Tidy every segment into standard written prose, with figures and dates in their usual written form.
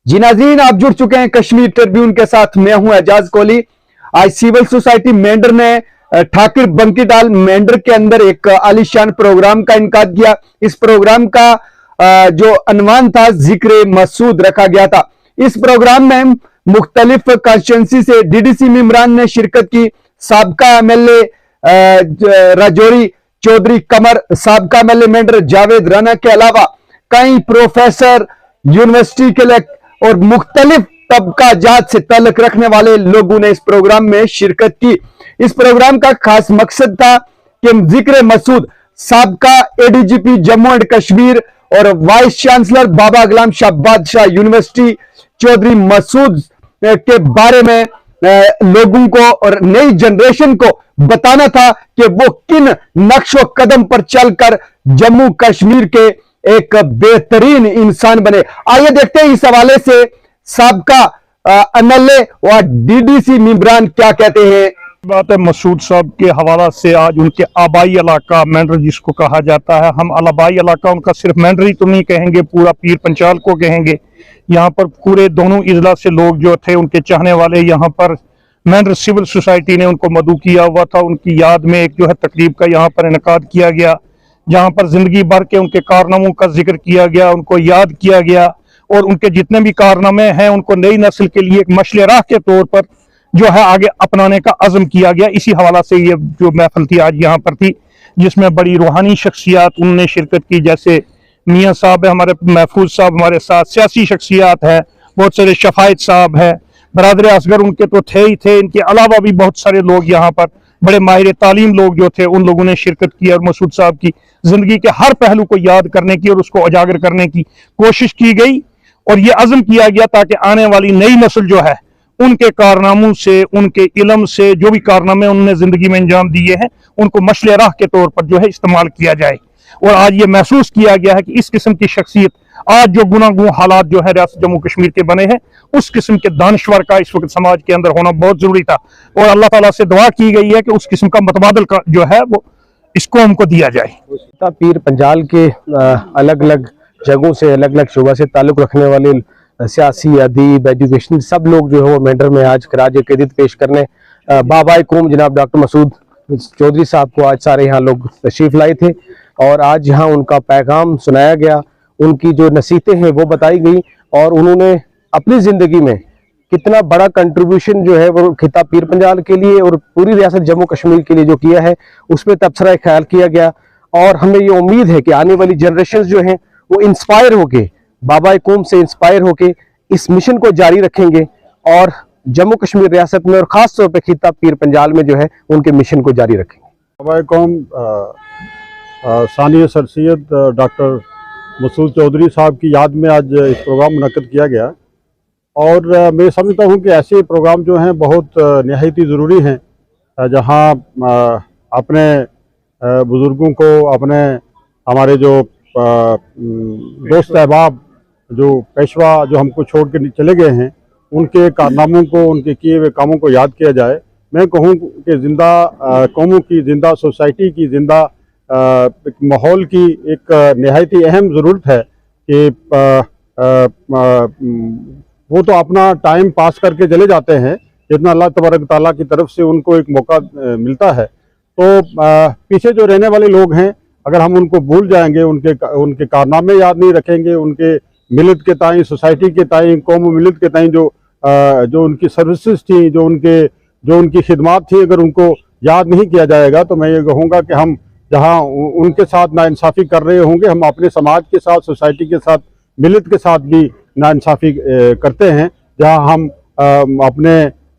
जी नाज़रीन, आप जुड़ चुके हैं कश्मीर ट्रिब्यून के साथ। मैं हूं एजाज कोहली। आज सिविल सोसाइटी मेंढर ने ठाकुर बंकीटाल मेंढर के अंदर एक आलीशान प्रोग्राम का इनकाद किया। इस प्रोग्राम का जो अनवान था, जिक्र मसूद रखा गया था। इस प्रोग्राम में मुख्तलिफ कॉन्स्टिट्यूंसी से डीडीसी मेंबरान ने शिरकत की। साबका एमएलए राजौरी चौधरी कमर, साबका एमएलए मेंढर जावेद राना के अलावा कई प्रोफेसर, यूनिवर्सिटी के लिए और मुख्तलिफ तबका जात से ताल्लुक रखने वाले लोगों ने इस प्रोग्राम में शिरकत की। इस प्रोग्राम का खास मकसद था कि जिक्र मसूद साबका एडीजीपी जम्मू एंड कश्मीर और वाइस चांसलर बाबा गुलाम शाह बादशाह यूनिवर्सिटी चौधरी मसूद के बारे में लोगों को और नई जनरेशन को बताना था कि वो किन नक्शो कदम पर चलकर जम्मू कश्मीर के एक बेहतरीन इंसान बने। आइए देखते हैं इस हवाले से साबका एमएलए और डीडीसी मेंबरान क्या कहते हैं। बात है मसूद साहब के हवाला से। आज उनके आबाई इलाका मेंढर जिसको कहा जाता है, हम आबाई इलाका उनका सिर्फ मेंढर ही तो नहीं कहेंगे, पूरा पीर पंचाल को कहेंगे। यहाँ पर पूरे दोनों इजला से लोग जो थे उनके चाहने वाले, यहाँ पर मेंढर सिविल सोसाइटी ने उनको मदऊ किया हुआ था। उनकी याद में एक जो है तकरीब का यहाँ पर इनकाद किया गया, जहाँ पर जिंदगी भर के उनके कारनामों का जिक्र किया गया, उनको याद किया गया और उनके जितने भी कारनामे हैं उनको नई नस्ल के लिए एक मशले राह के तौर पर जो है आगे अपनाने का अज़म किया गया। इसी हवाला से ये जो महफिल थी आज यहाँ पर थी, जिसमें बड़ी रूहानी शख्सियात उनने शिरकत की, जैसे मियाँ साहब है हमारे, महफूज साहब हमारे साथ, सियासी शख्सियात है, बहुत सारे शफायत साहब है, बरादर असगर उनके तो थे ही थे। इनके अलावा भी बहुत सारे लोग यहाँ पर बड़े माहिर तालीम लोग जो थे उन लोगों ने शिरकत की और मसूद साहब की जिंदगी के हर पहलू को याद करने की और उसको उजागर करने की कोशिश की गई और ये अज़म किया गया ताकि आने वाली नई नस्ल जो है उनके कारनामों से, उनके इल्म से, जो भी कारनामे उन्होंने जिंदगी में अंजाम दिए हैं उनको मशले राह के तौर पर जो है इस्तेमाल किया जाए। और आज ये महसूस किया गया है कि इस किस्म की शख्सियत, आज जो गुनागूं हालात जो है रियासत जम्मू कश्मीर के बने हैं, उस किस्म के दानश्वर का इस वक्त समाज के अंदर होना बहुत जरूरी था और अल्लाह ताला से दुआ की गई है कि उस किस्म का मतबादल का जो है वो इस कौम को दिया जाए। पीर पंजाल के अलग अलग जगहों से, अलग अलग शोबा से ताल्लुक रखने वाले सियासी, अदीब, एजुकेशन सब लोग जो है वो मेंढर में आज खराज अकीदत पेश करने बाबाए कौम जनाब डॉक्टर मसूद चौधरी साहब को आज सारे यहाँ लोग तशरीफ लाए थे और आज यहाँ उनका पैगाम सुनाया गया, उनकी जो नसीहतें हैं वो बताई गई और उन्होंने अपनी ज़िंदगी में कितना बड़ा कंट्रीब्यूशन जो है वो खिताब पीर पंजाल के लिए और पूरी रियासत जम्मू कश्मीर के लिए जो किया है उस पर तबसरा ख्याल किया गया। और हमें ये उम्मीद है कि आने वाली जनरेशन जो हैं वो इंस्पायर होके, बाबा कौम से इंस्पायर होके इस मिशन को जारी रखेंगे और जम्मू कश्मीर रियासत में और ख़ास तौर पर खिताब पीर पंजाल में जो है उनके मिशन को जारी रखेंगे। बाबा कौम सानिया सर सैयद डॉक्टर मसूद चौधरी साहब की याद में आज इस प्रोग्राम मुनक्कद किया गया और मैं समझता हूँ कि ऐसे प्रोग्राम जो हैं बहुत निहायती ज़रूरी हैं, जहाँ अपने बुज़ुर्गों को, अपने हमारे जो दोस्त अहबाब, जो पेशवा जो हमको छोड़ के चले गए हैं, उनके कारनामों को, उनके किए हुए कामों को याद किया जाए। मैं कहूँ कि ज़िंदा कौमों की, ज़िंदा सोसाइटी की, ज़िंदा माहौल की एक निहायती अहम ज़रूरत है कि वो तो अपना टाइम पास करके चले जाते हैं, जितना अल्लाह तबारक ताला की तरफ से उनको एक मौका मिलता है। तो पीछे जो रहने वाले लोग हैं, अगर हम उनको भूल जाएंगे, उनके कारनामे याद नहीं रखेंगे, उनके मिलत के ताई, सोसाइटी के ताई, कौम मिलत के ताई जो उनकी सर्विसेज थी, जो उनकी खिदमात थी, अगर उनको याद नहीं किया जाएगा तो मैं ये कहूँगा कि हम जहाँ उनके साथ नाइंसाफ़ी कर रहे होंगे, हम अपने समाज के साथ, सोसाइटी के साथ, मिलत के साथ भी नाइंसाफ़ी करते हैं, जहाँ हम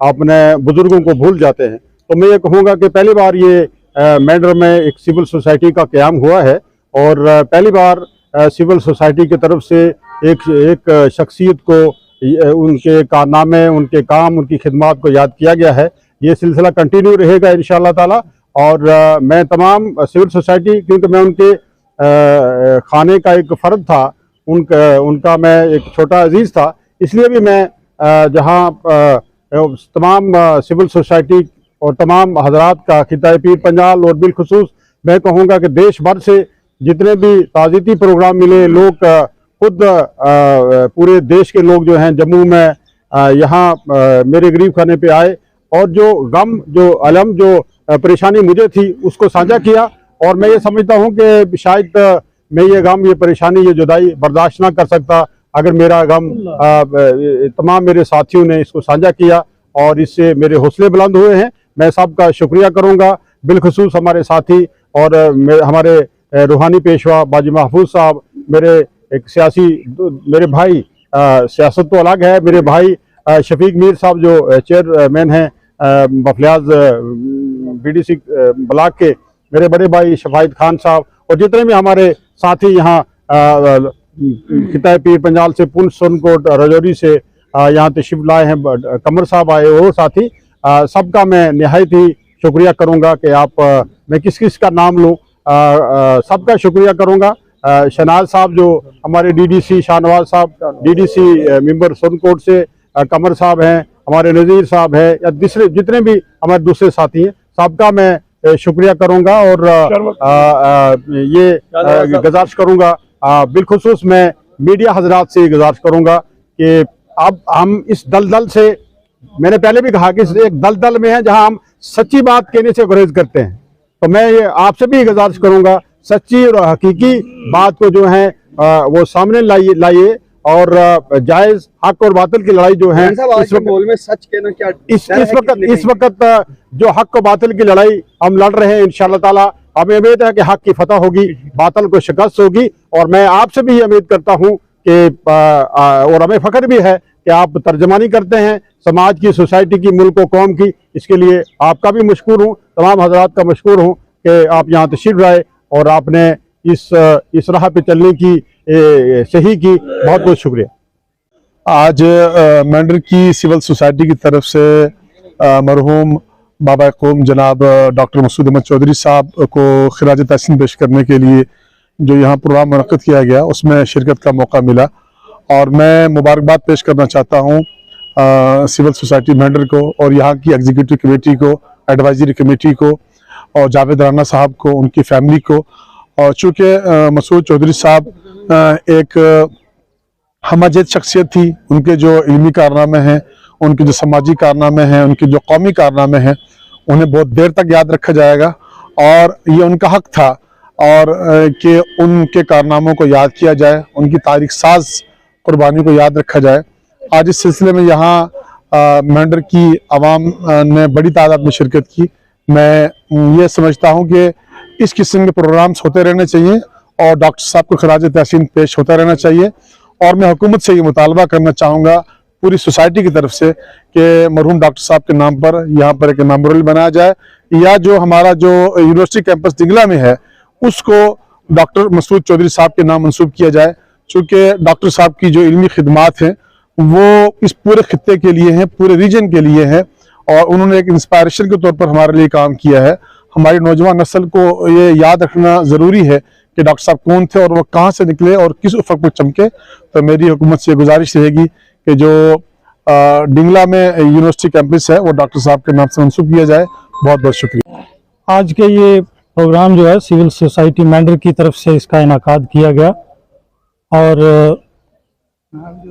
अपने बुज़ुर्गों को भूल जाते हैं। तो मैं ये कहूँगा कि पहली बार ये मेंढर में एक सिविल सोसाइटी का क़याम हुआ है और पहली बार सिविल सोसाइटी की तरफ से एक शख्सियत को उनके कारनामे, उनके काम, उनकी खिदमत को याद किया गया है। ये सिलसिला कंटिन्यू रहेगा इंशाअल्लाह ताला और मैं तमाम सिविल सोसाइटी, क्योंकि मैं उनके खाने का एक फ़र्द था, उनका मैं एक छोटा अजीज़ था, इसलिए भी मैं जहाँ तमाम सिविल सोसाइटी और तमाम हजरात का खिताब पीर पंजाल और बिलखुसूस मैं कहूँगा कि देश भर से जितने भी ताज़ीती प्रोग्राम मिले, लोग खुद पूरे देश के लोग जो हैं जम्मू में यहाँ मेरे गरीब खाने पे आए और जो गम, जो अलम, जो परेशानी मुझे थी उसको साझा किया। और मैं ये समझता हूँ कि शायद मैं ये गम, ये परेशानी, ये जुदाई बर्दाश्त ना कर सकता अगर मेरा गम तमाम मेरे साथियों ने इसको साझा किया और इससे मेरे हौसले बुलंद हुए हैं। मैं सबका शुक्रिया करूँगा, बिलखुसूस हमारे साथी और हमारे रूहानी पेशवा बाजी महफूज साहब, मेरे एक सियासी मेरे भाई, सियासत तो अलग है, मेरे भाई शफीक मीर साहब जो चेयरमैन हैं बफलियाज BDC ब्लॉक के, मेरे बड़े भाई शफायत खान साहब और जितने भी हमारे साथी यहाँ खिताब पीर पंजाल से, पुंछ, सोनकोट, राजौरी से यहाँ तशरीफ लाए हैं, कमर साहब आए और साथी, सबका मैं निहायत ही शुक्रिया करूँगा कि आप मैं किस किस का नाम लूँ, सबका शुक्रिया करूँगा। शहनाज साहब जो हमारे DDC, शाहनवाज साहब DDC मेंबर सोनकोट से, कमर साहब हैं, हमारे नज़ीर साहब हैं, या दूसरे जितने भी हमारे दूसरे साथी हैं, सबका मैं शुक्रिया करूंगा और ये गुजारिश करूंगा, बिलखुसूस मैं मीडिया हजरात से गुजारिश करूंगा कि अब हम इस दलदल से, मैंने पहले भी कहा कि इस एक दलदल में है जहां हम सच्ची बात कहने से गुरेज करते हैं, तो मैं ये आपसे भी गुजारिश करूंगा सच्ची और हकीकी बात को जो है वो सामने लाइए और जायज हक और बातिल की लड़ाई जो है इस में सच कहना क्या इस वक्त जो हक और बातिल की लड़ाई हम लड़ रहे हैं, इंशाअल्लाह ताला हमें उम्मीद है कि हक की फतह होगी, बातिल को शिकस्त होगी। और मैं आपसे भी उम्मीद करता हूं कि और हमें फख्र भी है कि आप तर्जमानी करते हैं समाज की, सोसाइटी की, मुल्क और कौम की, इसके लिए आपका भी मशकूर हूँ, तमाम हजरात का मशकूर हूँ कि आप यहाँ तशरीफ लाए और आपने इस राह पे चलने की सही की, बहुत बहुत शुक्रिया। आज मेंढर की सिविल सोसाइटी की तरफ से मरहूम बाबा कौम जनाब डॉक्टर मसूद अहमद चौधरी साहब को खिराज तहसीन पेश करने के लिए जो यहाँ प्रोग्राम मुनक़्क़िद किया गया उसमें शिरकत का मौका मिला और मैं मुबारकबाद पेश करना चाहता हूँ सिविल सोसाइटी मेंढर को और यहाँ की एग्जीक्यूटिव कमेटी को, एडवाइजरी कमेटी को और जावेद राना साहब को, उनकी फैमिली को। और चूँकि मसूद चौधरी साहब एक हमजद शख्सियत थी, उनके जो इल्मी कारनामे हैं, उनके जो समाजी कारनामे हैं, उनके जो कौमी कारनामे हैं, उन्हें बहुत देर तक याद रखा जाएगा और ये उनका हक था और कि उनके कारनामों को याद किया जाए, उनकी तारीख साज कुर्बानी को याद रखा जाए। आज इस सिलसिले में यहाँ मेंढर की आवाम ने बड़ी तादाद में शिरकत की। मैं ये समझता हूँ कि इस किस्म के प्रोग्राम्स होते रहने चाहिए और डॉक्टर साहब को खराज तहसीन पेश होता रहना चाहिए। और मैं हुकूमत से ये मुतालबा करना चाहूँगा पूरी सोसाइटी की तरफ से कि मरहूम डॉक्टर साहब के नाम पर यहाँ पर एक मेमोरियल बनाया जाए या जो हमारा जो यूनिवर्सिटी कैंपस दिगला में है उसको डॉक्टर मसूद चौधरी साहब के नाम मंसूब किया जाए। चूँकि डॉक्टर साहब की जो इल्मी खिदमात हैं वो इस पूरे खित्ते के लिए हैं, पूरे रीजन के लिए हैं और उन्होंने एक इंस्पायरेशन के तौर पर हमारे लिए काम किया है। हमारी नौजवान नस्ल को ये याद रखना ज़रूरी है कि डॉक्टर साहब कौन थे और वो कहाँ से निकले और किस उफ़क़ पर चमके। तो मेरी हुकूमत से गुजारिश रहेगी कि जो डिंगला में यूनिवर्सिटी कैंपस है वो डॉक्टर साहब के नाम से मंसूब किया जाए। बहुत बहुत शुक्रिया। आज के ये प्रोग्राम जो है सिविल सोसाइटी मेंढर की तरफ से इसका इनाकाद किया गया और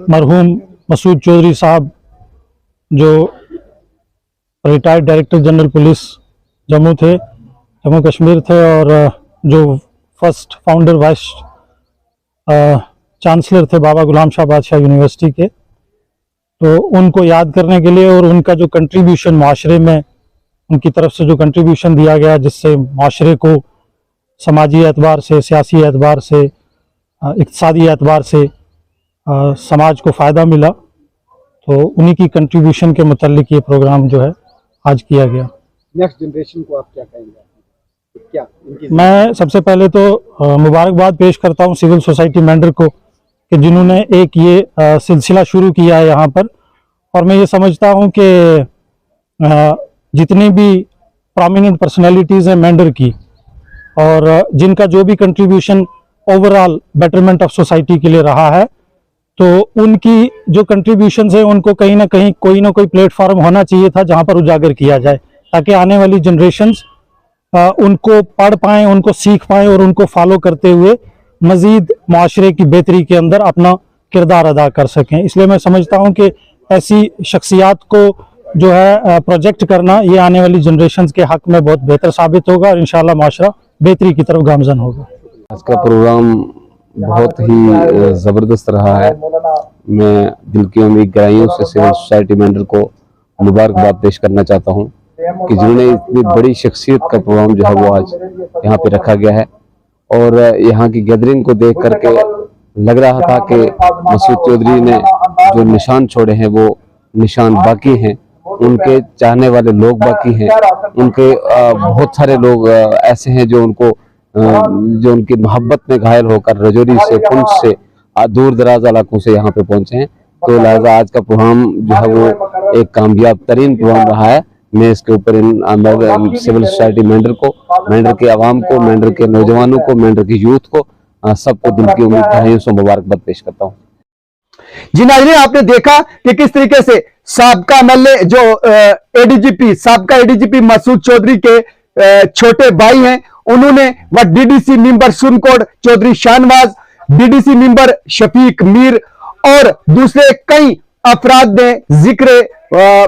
मरहूम मसूद चौधरी साहब जो retired director general police Jammu थे, जम्मू कश्मीर थे और जो फर्स्ट फाउंडर वाइस चांसलर थे बाबा गुलाम शाह बादशाह यूनिवर्सिटी के, तो उनको याद करने के लिए और उनका जो कंट्रीब्यूशन माशरे में उनकी तरफ से जो कंट्रीब्यूशन दिया गया जिससे माशरे को समाजी एतबार से, सियासी एतबार से, इक़्तिसादी एतबार से समाज को फ़ायदा मिला, तो उन्हीं की कंट्रीब्यूशन के मुताल्लिक ये प्रोग्राम जो है आज किया गया। नेक्स्ट जनरेशन को आप क्या कहेंगे? क्या मैं सबसे पहले तो मुबारकबाद पेश करता हूँ सिविल सोसाइटी मेंढर को कि जिन्होंने एक ये सिलसिला शुरू किया है यहाँ पर। और मैं ये समझता हूँ कि जितनी भी प्रोमिनेंट पर्सनैलिटीज़ हैं मेंढर की और जिनका जो भी contribution overall betterment of society के लिए रहा है, तो उनकी जो कंट्रीब्यूशन है उनको कहीं ना कहीं कोई ना कोई प्लेटफॉर्म होना चाहिए था जहाँ पर उजागर किया जाए ताकि आने वाली जनरेशंस उनको पढ़ पाएँ, उनको सीख पाएँ और उनको फॉलो करते हुए मजीद माशरे की बेहतरी के अंदर अपना किरदार अदा कर सकें। इसलिए मैं समझता हूँ कि ऐसी शख्सियात को जो है प्रोजेक्ट करना ये आने वाली जनरेशन के हक में बहुत बेहतर साबित होगा और इंशाल्लाह माशरा बेहतरी की तरफ गामजन होगा। आज का प्रोग्राम बहुत ही ज़बरदस्त रहा है। मैं दिल की उम्मीद गहराइयों से सिविल सोसाइटी मेंढर को मुबारकबाद पेश करना चाहता हूं कि जिन्होंने इतनी बड़ी शख्सियत का प्रोग्राम जो है वो आज यहाँ पे रखा गया है। और यहाँ की गैदरिंग को देख करके लग रहा था कि मसूद चौधरी ने जो निशान छोड़े हैं वो निशान बाकी हैं, उनके चाहने वाले लोग बाकी हैं, उनके बहुत सारे लोग ऐसे हैं जो उनकी मोहब्बत में घायल होकर रजौरी से, पुंछ से, दूर दराज इलाकों से यहाँ पे पहुंचे हैं। तो लिहाजा आज का प्रोग्राम जो है वो एक कामयाब तरीन प्रोग्राम रहा है। मैं इसके ऊपर इन सिविल सोसाइटी मेंढर को, मेंढर के आवाम को, मेंढर के नौजवानों को, मेंढर की यूथ को, सबको दिल की उम्मीद गहराइयों से मुबारकबाद पेश करता हूँ। जी नाज़रीन, आपने देखा कि किस तरीके से साबका एमएलए जो एडीजीपी, साबका एडीजीपी मसूद चौधरी के छोटे भाई हैं, उन्होंने व DDC member Surankote Chaudhary Shahnawaz, DDC member Shafiq Mir और दूसरे कई अफराद ने जिक्र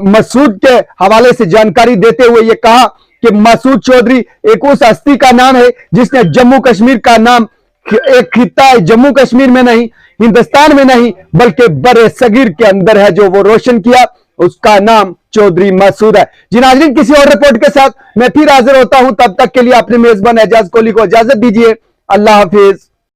मसूद के हवाले से जानकारी देते हुए ये कहा कि मसूद चौधरी एक उस हस्ती का नाम है जिसने जम्मू कश्मीर का नाम, एक खित्ता है जम्मू कश्मीर में नहीं, हिंदुस्तान में नहीं, बल्कि बड़े सगीर के अंदर है जो वो रोशन किया, उसका नाम चौधरी मसूद है। जी नाज़रीन, किसी और रिपोर्ट के साथ मैं फिर हाजिर होता हूं, तब तक के लिए अपने मेजबान एजाज कोहली को इजाजत दीजिए। अल्लाह हाफिज।